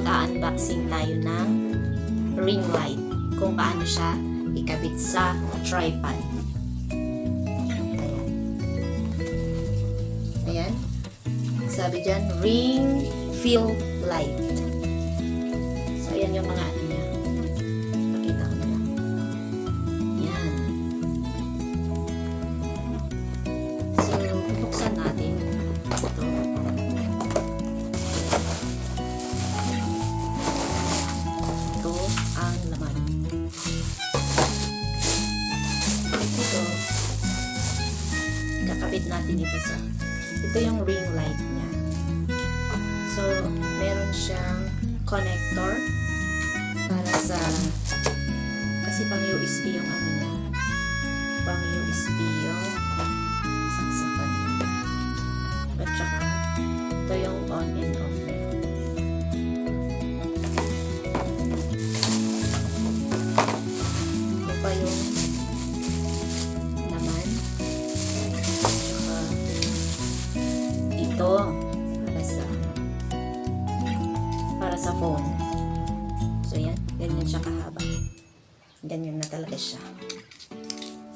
mag-unboxing tayo ng ring light. Kung paano siya ikabit sa tripod. Ayan. Sabi dyan, ring fill light. So, ayan yung mga ano niya. Pakita ko na lang. Ayan. So, buksan natin. Ito. Ito ang laman. Ito. Kakabit natin ito sa... Ito yung ring light niya. So, meron siyang connector para sa... Kasi pang USB yung ano niya. Pang USB yung saksakan. At saka, ito yung on and off niya. Ito pa yung laman. At saka, ito para sa phone. So, yan. Ganyan siya kahaba. Ganyan na talaga siya.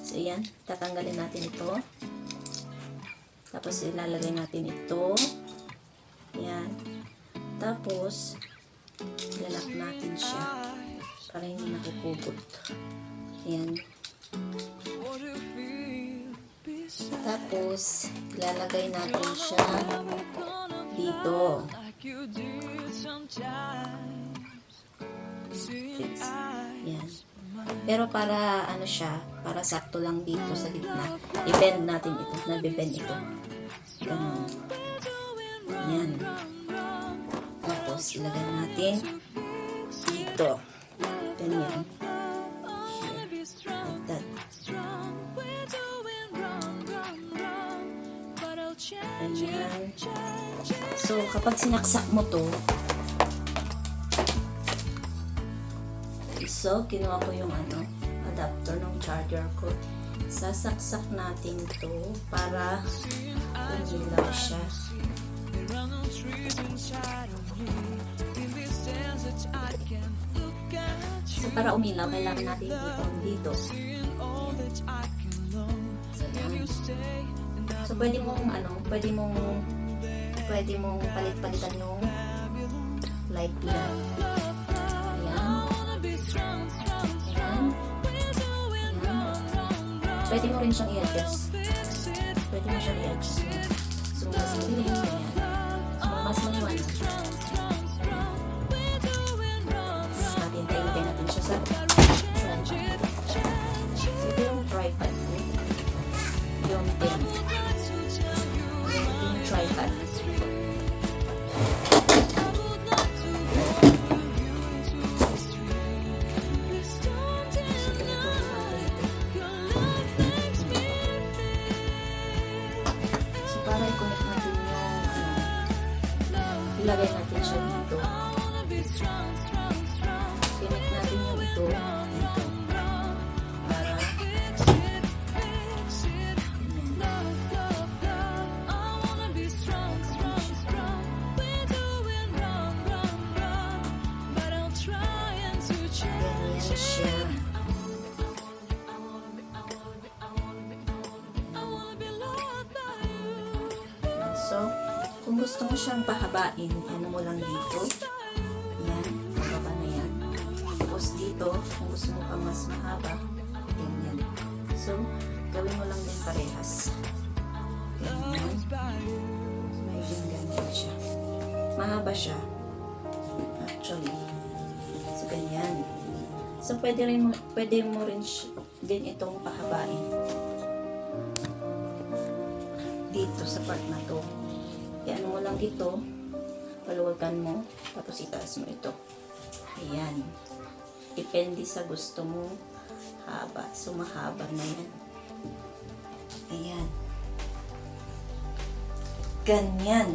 So, yan. Tatanggalin natin ito. Tapos, ilalagay natin ito. Yan. Tapos, ilalak natin siya para hindi nakupubot. Yan. Tapos, ilalagay natin siya dito. Fix. Yan. Pero para ano siya, para sakto lang dito sa gitna. I-bend natin ito. Nabe-bend ito. Ganun. Yan. Tapos, ilagay natin dito. Ganyan. Here. Like that. Ayan. So, kapag sinaksak mo to, so, kinuha ko yung adapter ng charger ko. Sasaksak natin to para umilaw siya. So, para umilaw, kailangan natin dito. So, pwede mong palit-palitan yung light niya. Ayan. Ayan. Pwede mo rin siyang i-adjust. Pwede mo siyang i-adjust. So, mas mabilis. Ayan. So, mas maliwanag. Hintay natin siya sa so, ito yung tripod mo. Yung pin. Yung tripod. Ilagay natin siya dito. Connect natin yung ito dito. Para ganyan siya. So, kung gusto mo siyang pahabain, ano mo lang dito. Yan, pababa na yan. Tapos dito, kung gusto mo pa mas mahaba, ganyan. So, gawin mo lang din parehas. Ganyan. Medyo ganyan siya. Mahaba siya. Actually. So, ganyan. So, pwede mo rin din itong pahabain. Dito sa part na to. Yan mo lang ito, paluwagan mo, tapos itaas mo ito. Ayan. Depende sa gusto mo haba. So, mahaba na yan. Ayan. Ganyan.